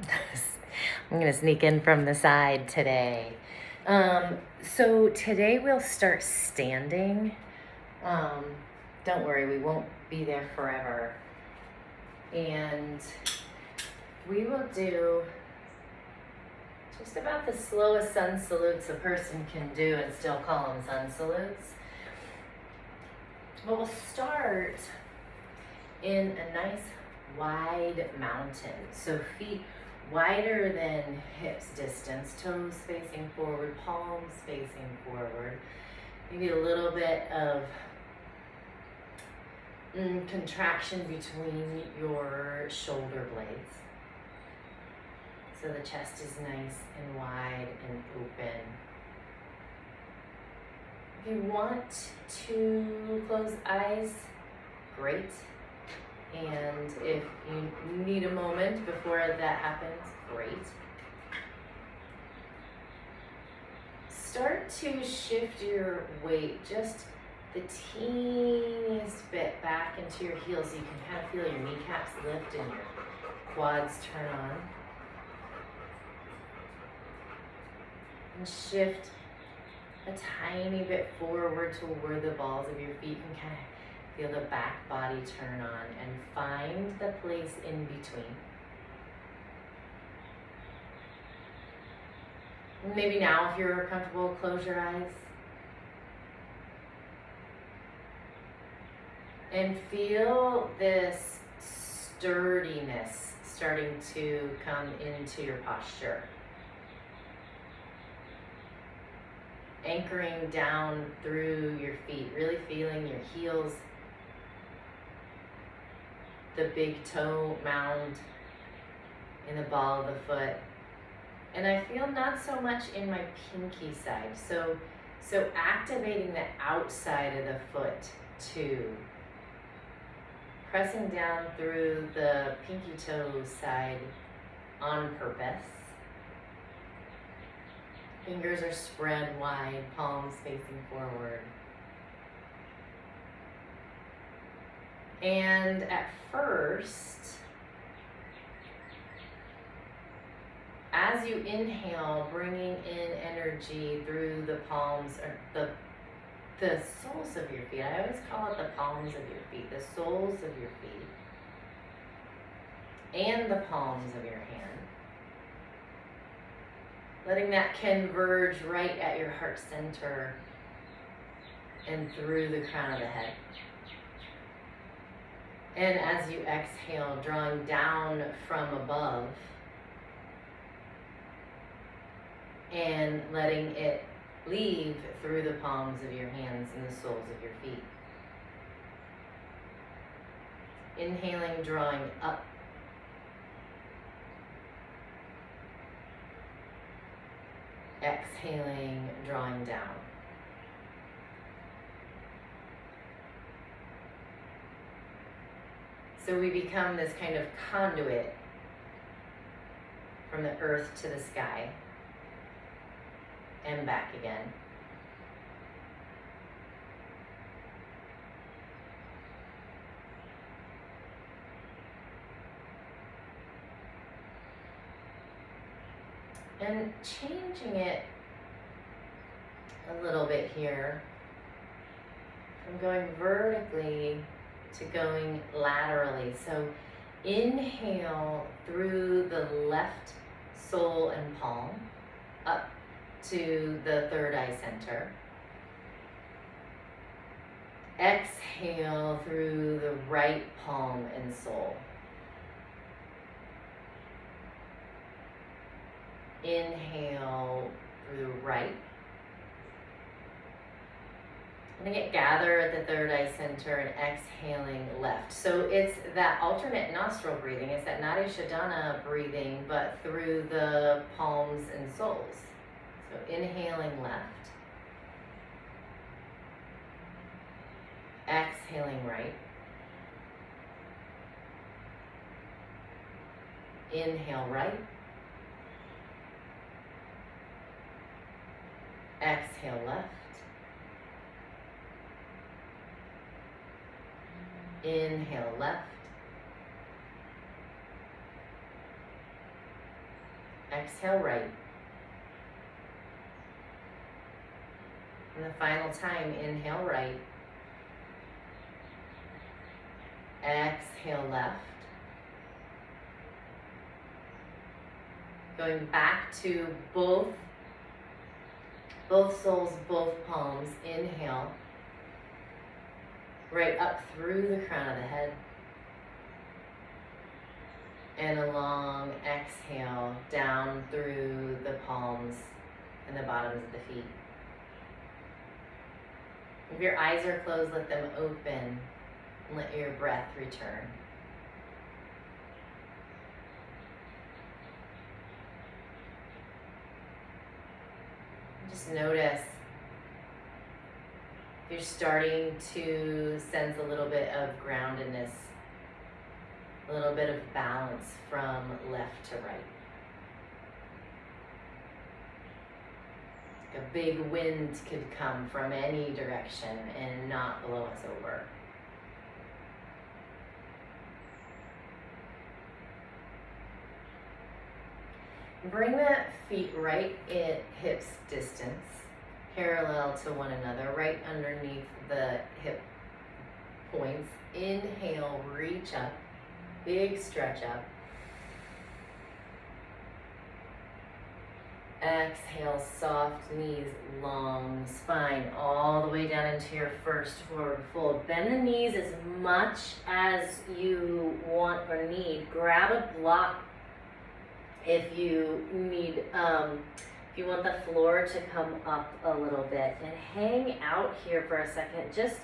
I'm gonna sneak in from the side today. So today we'll start standing. Um, don't worry, we won't be there forever. And we will do just about the slowest sun salutes a person can do and still call them sun salutes. But we'll start in a nice wide mountain. So feet wider than hips distance, toes facing forward, palms facing forward. Maybe a little bit of contraction between your shoulder blades. So the chest is nice and wide and open. If you want to close eyes, great. And if you need a moment before that happens, great. Start to shift your weight just the teeniest bit back into your heels so you can kind of feel your kneecaps lift and your quads turn on. And shift a tiny bit forward to where the balls of your feet can kind of feel the back body turn on and find the place in between. Maybe now, if you're comfortable, close your eyes. And feel this sturdiness starting to come into your posture. Anchoring down through your feet, really feeling your heels, the big toe mound in the ball of the foot. And I feel not so much in my pinky side. So activating the outside of the foot too. Pressing down through the pinky toe side on purpose. Fingers are spread wide, palms facing forward. And at first, as you inhale, bringing in energy through the palms, or the soles of your feet. I always call it the palms of your feet, the soles of your feet, and the palms of your hand. Letting that converge right at your heart center and through the crown of the head. And as you exhale, drawing down from above and letting it leave through the palms of your hands and the soles of your feet. Inhaling, drawing up. Exhaling, drawing down. So we become this kind of conduit from the earth to the sky and back again. And changing it a little bit here, from going vertically to going laterally. So inhale through the left sole and palm up to the third eye center. Exhale through the right palm and sole. Inhale through the right. Letting it gather at the third eye center and exhaling left. So it's that alternate nostril breathing. It's that Nadi Shodhana breathing, but through the palms and soles. So inhaling left. Exhaling right. Inhale right. Exhale left. Inhale left. Exhale right. And the final time, inhale right. Exhale left. Going back to both soles, both palms. Inhale. Right up through the crown of the head. And a long exhale down through the palms and the bottoms of the feet. If your eyes are closed, let them open and let your breath return. Just notice if you're starting to sense a little bit of groundedness, a little bit of balance from left to right. A big wind could come from any direction and not blow us over. Bring the feet right at hips distance, parallel to one another, right underneath the hip points. Inhale, reach up, big stretch up. Exhale, soft knees, long spine, all the way down into your first forward fold. Bend the knees as much as you want or need. Grab a block if you need, if you want the floor to come up a little bit. And hang out here for a second. Just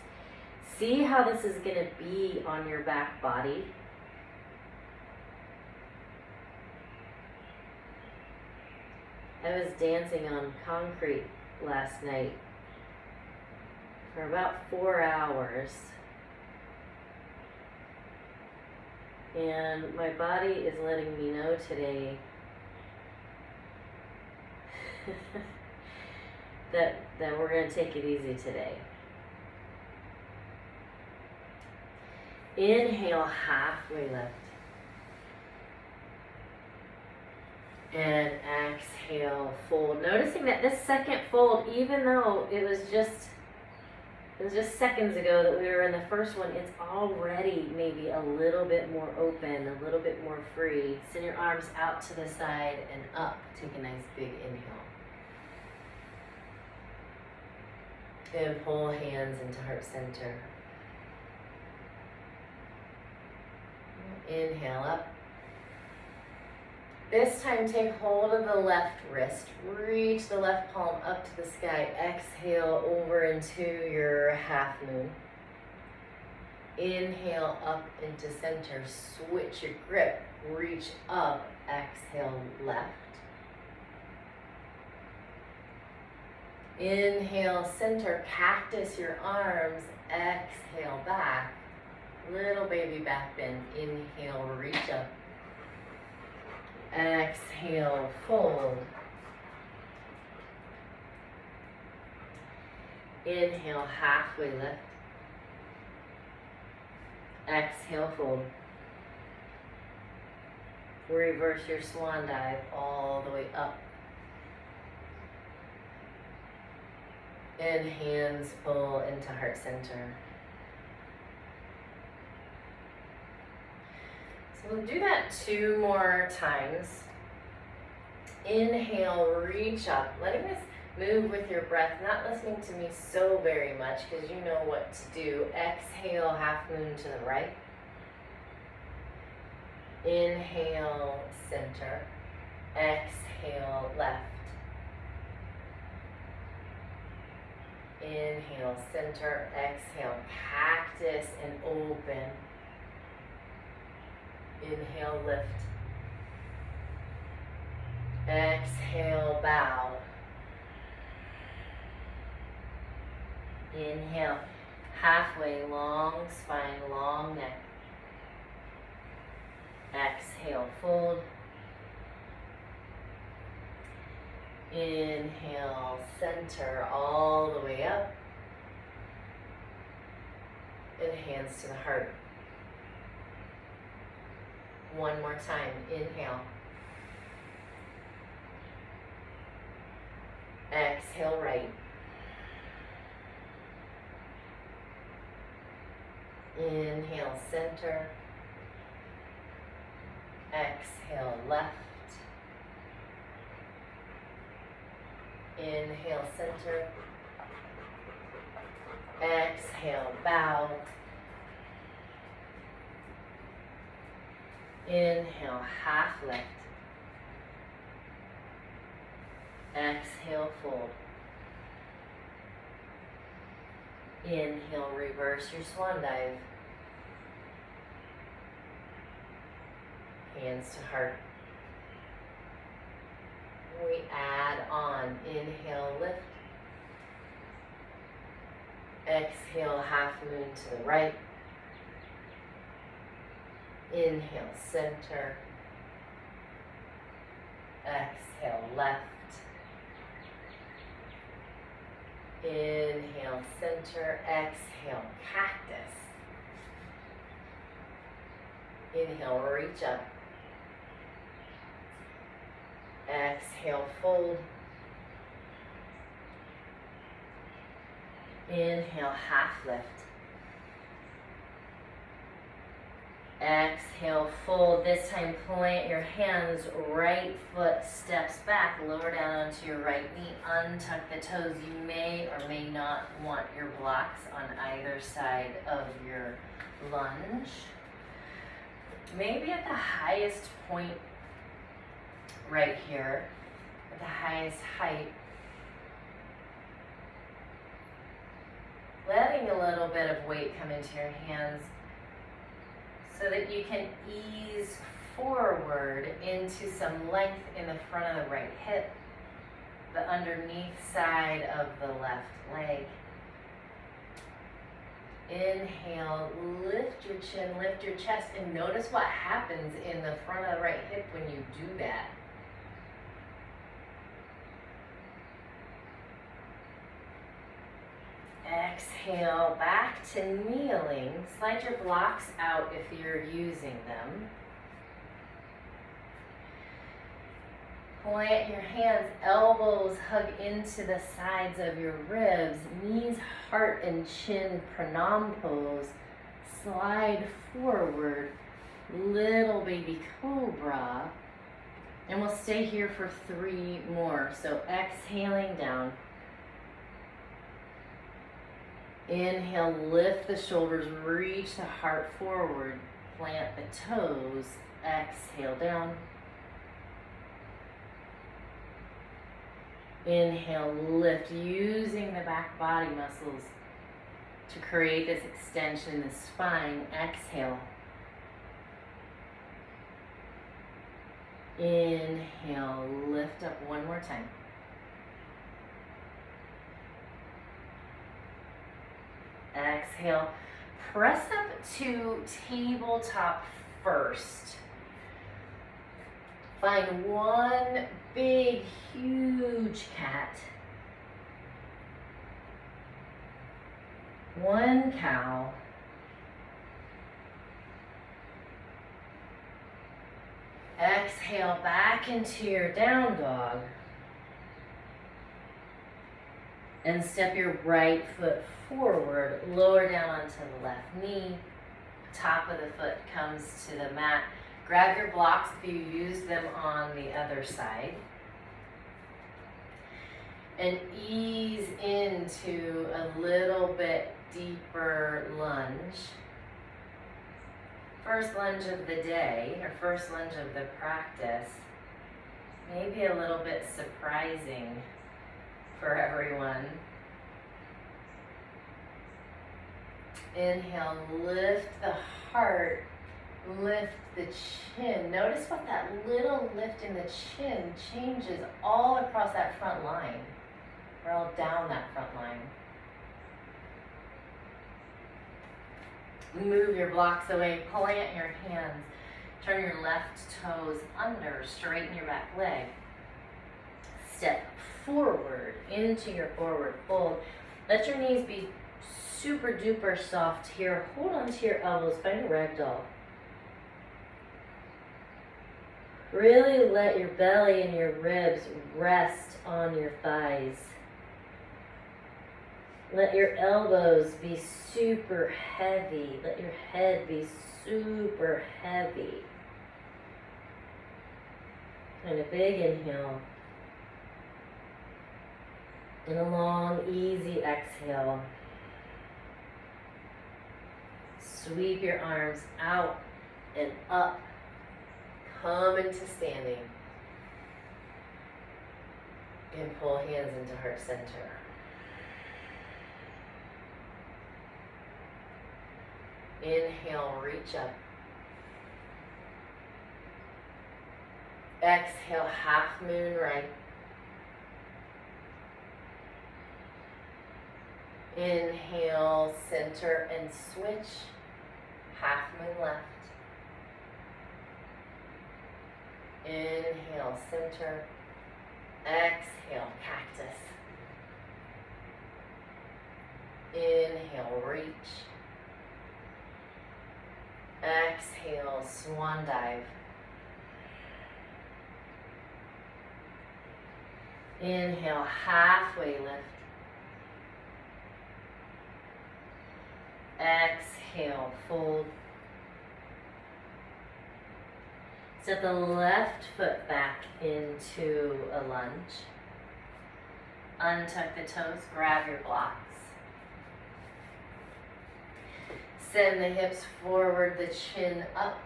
see how this is going to be on your back body. I was dancing on concrete last night for about 4 hours, and my body is letting me know today that we're going to take it easy today. Inhale, halfway lift. And exhale, fold. Noticing that this second fold, even though it was just seconds ago that we were in the first one, it's already maybe a little bit more open, a little bit more free. Send your arms out to the side and up. Take a nice big inhale. And pull hands into heart center. Inhale up. This time, take hold of the left wrist. Reach the left palm up to the sky. Exhale over into your half moon. Inhale up into center. Switch your grip. Reach up. Exhale left. Inhale center. Cactus your arms. Exhale back. Little baby back bend. Inhale, reach up. Exhale, fold. Inhale, halfway lift. Exhale, fold. Reverse your swan dive all the way up. And hands pull into heart center. We'll do that 2 more times. Inhale, reach up, letting this move with your breath, not listening to me so very much because you know what to do. Exhale, half moon to the right. Inhale, center. Exhale, left. Inhale, center. Exhale, cactus and open. Inhale, lift. Exhale, bow. Inhale, halfway, long spine, long neck. Exhale, fold. Inhale, center all the way up. And hands to the heart. One more time. Inhale. Exhale right. Inhale center. Exhale left. Inhale center. Exhale bow. Inhale half lift. Exhale fold. Inhale reverse your swan dive. Hands to heart. We add on. Inhale lift. Exhale half moon to the right. Inhale center. Exhale left. Inhale center. Exhale cactus. Inhale reach up. Exhale fold. Inhale half lift. Exhale fold. This time plant your hands, right foot steps back, lower down onto your right knee, untuck the toes. You may or may not want your blocks on either side of your lunge. Maybe at the highest point right here, at the highest height, letting a little bit of weight come into your hands so that you can ease forward into some length in the front of the right hip, the underneath side of the left leg. Inhale, lift your chin, lift your chest, and notice what happens in the front of the right hip when you do that. Exhale, back to kneeling. Slide your blocks out if you're using them. Plant your hands, elbows hug into the sides of your ribs, knees, heart, and chin, pranam pose. Slide forward, little baby cobra. And we'll stay here for 3 more. So exhaling down. Inhale, lift the shoulders, reach the heart forward, plant the toes, exhale down. Inhale, lift, using the back body muscles to create this extension in the spine. Exhale. Inhale, lift up one more time. Exhale, press up to tabletop first. Find one big, huge cat, one cow, exhale back into your down dog. And step your right foot forward, lower down onto the left knee. Top of the foot comes to the mat. Grab your blocks if you use them on the other side. And ease into a little bit deeper lunge. First lunge of the day, or first lunge of the practice. Maybe a little bit surprising for everyone. Inhale, lift the heart, lift the chin. Notice what that little lift in the chin changes all across that front line, or all down that front line. Move your blocks away, plant your hands, turn your left toes under, straighten your back leg. Step forward into your forward fold. Let your knees be super duper soft here. Hold on to your elbows, find a ragdoll. Really let your belly and your ribs rest on your thighs. Let your elbows be super heavy. Let your head be super heavy. And a big inhale. And a long, easy exhale. Sweep your arms out and up. Come into standing. And pull hands into heart center. Inhale, reach up. Exhale, half moon right. Inhale, center and switch. Half moon left. Inhale, center. Exhale, cactus. Inhale, reach. Exhale, swan dive. Inhale, halfway lift. Exhale, fold. Step the left foot back into a lunge. Untuck the toes, grab your blocks. Send the hips forward, the chin up.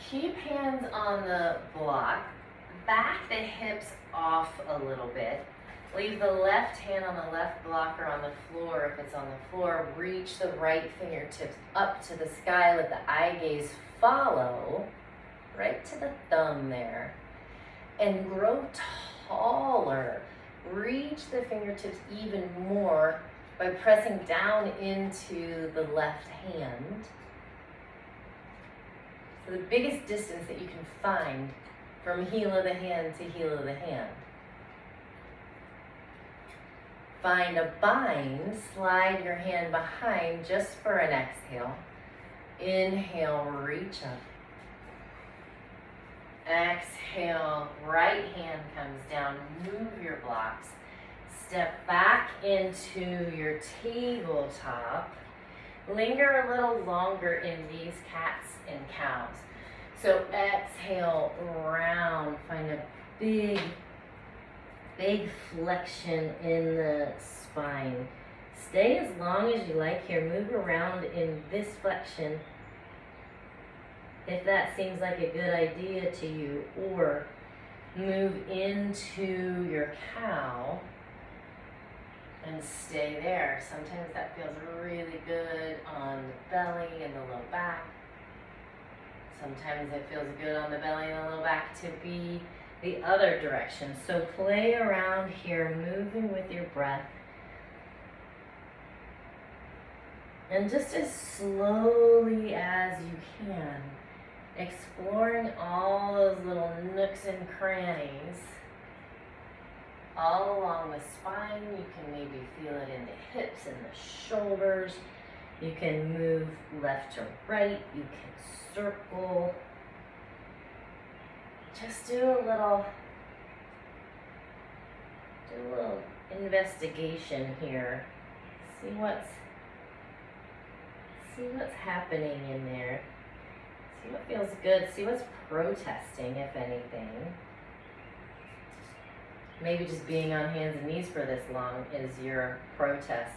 Keep hands on the block. Back the hips off a little bit. Leave the left hand on the left block or on the floor if it's on the floor. Reach the right fingertips up to the sky. Let the eye gaze follow right to the thumb there. And grow taller. Reach the fingertips even more by pressing down into the left hand. So the biggest distance that you can find from heel of the hand to heel of the hand. Find a bind, slide your hand behind just for an exhale. Inhale, reach up. Exhale, right hand comes down, move your blocks. Step back into your tabletop. Linger a little longer in these cats and cows. So exhale, round, find a big flexion in the spine. Stay as long as you like here. Move around in this flexion if that seems like a good idea to you, or move into your cow and stay there. Sometimes that feels really good on the belly and the low back. Sometimes it feels good on the belly and the low back to be the other direction. So play around here, moving with your breath. And just as slowly as you can, exploring all those little nooks and crannies all along the spine. You can maybe feel it in the hips and the shoulders. You can move left to right. You can circle. Just do a little investigation here. See what's happening in there. See what feels good. See what's protesting, if anything. Maybe just being on hands and knees for this long is your protest.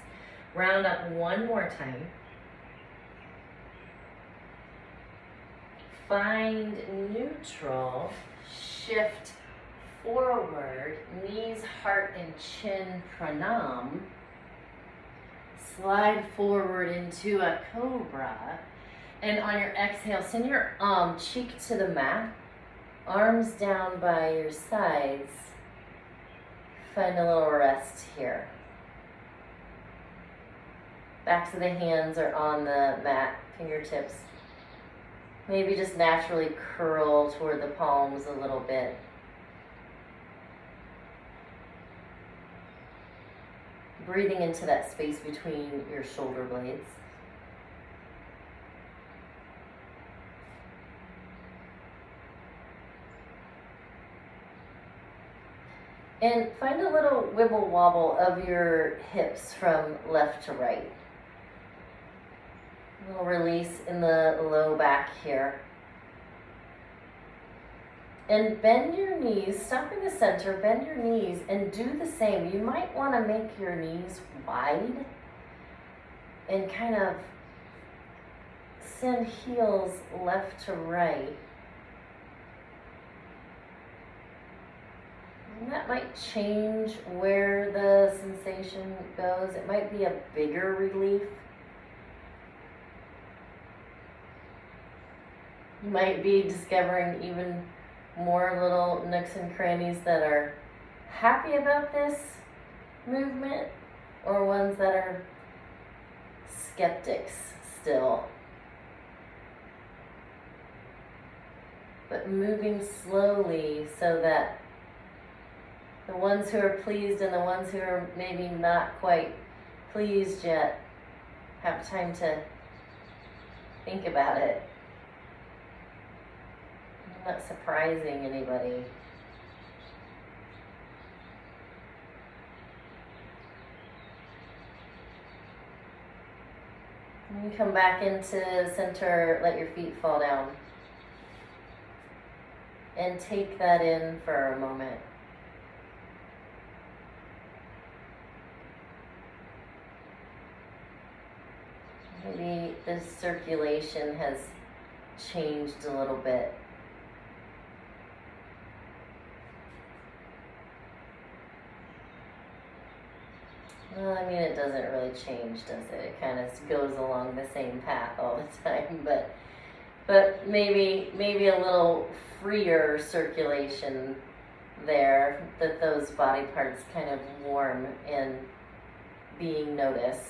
Round up one more time. Find neutral. Shift forward. Knees, heart, and chin pranam. Slide forward into a cobra. And on your exhale, send your cheek to the mat. Arms down by your sides. Find a little rest here. Backs of the hands are on the mat, fingertips. Maybe just naturally curl toward the palms a little bit. Breathing into that space between your shoulder blades. And find a little wibble wobble of your hips from left to right. A little release in the low back here. And bend your knees, stop in the center, bend your knees, and do the same. You might want to make your knees wide and kind of send heels left to right. And that might change where the sensation goes. It might be a bigger relief. You might be discovering even more little nooks and crannies that are happy about this movement, or ones that are skeptics still. But moving slowly so that the ones who are pleased and the ones who are maybe not quite pleased yet have time to think about it. I'm not surprising anybody. And you come back into center, let your feet fall down. And take that in for a moment. Maybe the circulation has changed a little bit. Well, I mean, it doesn't really change, does it? It kind of goes along the same path all the time, but maybe a little freer circulation there, that those body parts kind of warm and being noticed.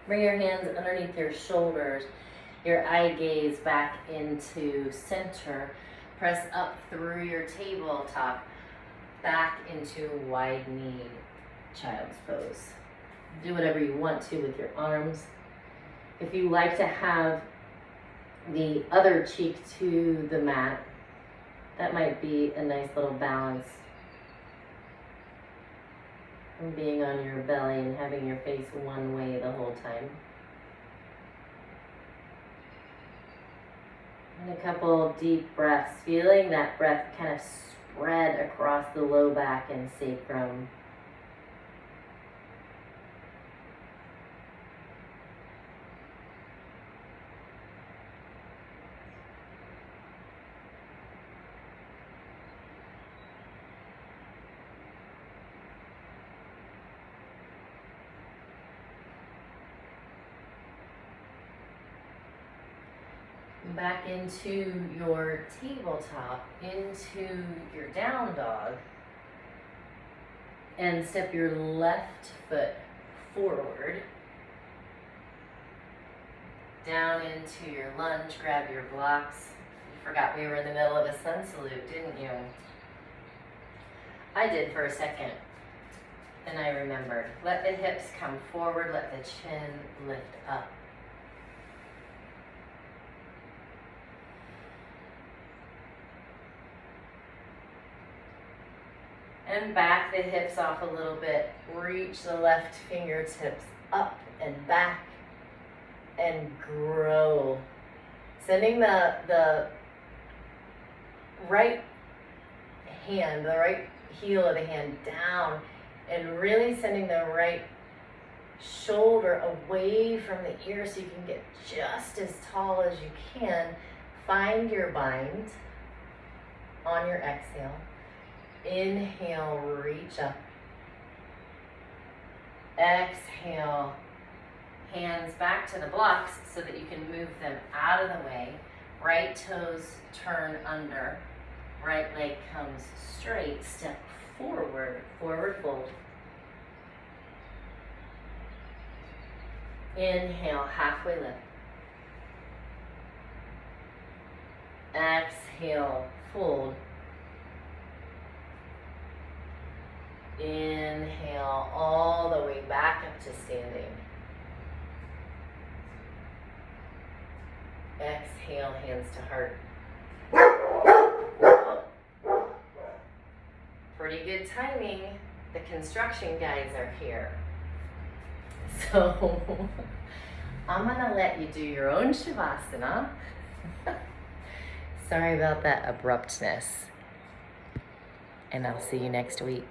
Bring your hands underneath your shoulders, your eye gaze back into center. Press up through your tabletop, back into wide knee child's pose. Do whatever you want to with your arms. If you like to have the other cheek to the mat, that might be a nice little balance. From being on your belly and having your face one way the whole time. And a couple deep breaths, feeling that breath kind of spread across the low back and sacrum. Back into your tabletop, into your down dog, and step your left foot forward, down into your lunge, grab your blocks. You forgot we were in the middle of a sun salute, didn't you? I did for a second, and I remembered. Let the hips come forward, let the chin lift up. And back the hips off a little bit. Reach the left fingertips up and back and grow. Sending the right hand, the right heel of the hand down, and really sending the right shoulder away from the ear so you can get just as tall as you can. Find your bind on your exhale. Inhale, reach up. Exhale, hands back to the blocks so that you can move them out of the way. Right toes turn under. Right leg comes straight. Step forward, forward fold. Inhale, halfway lift. Exhale, fold. Inhale all the way back up to standing. Exhale, hands to heart. Pretty good timing. The construction guys are here. So I'm gonna let you do your own Shavasana. Sorry about that abruptness. And I'll see you next week.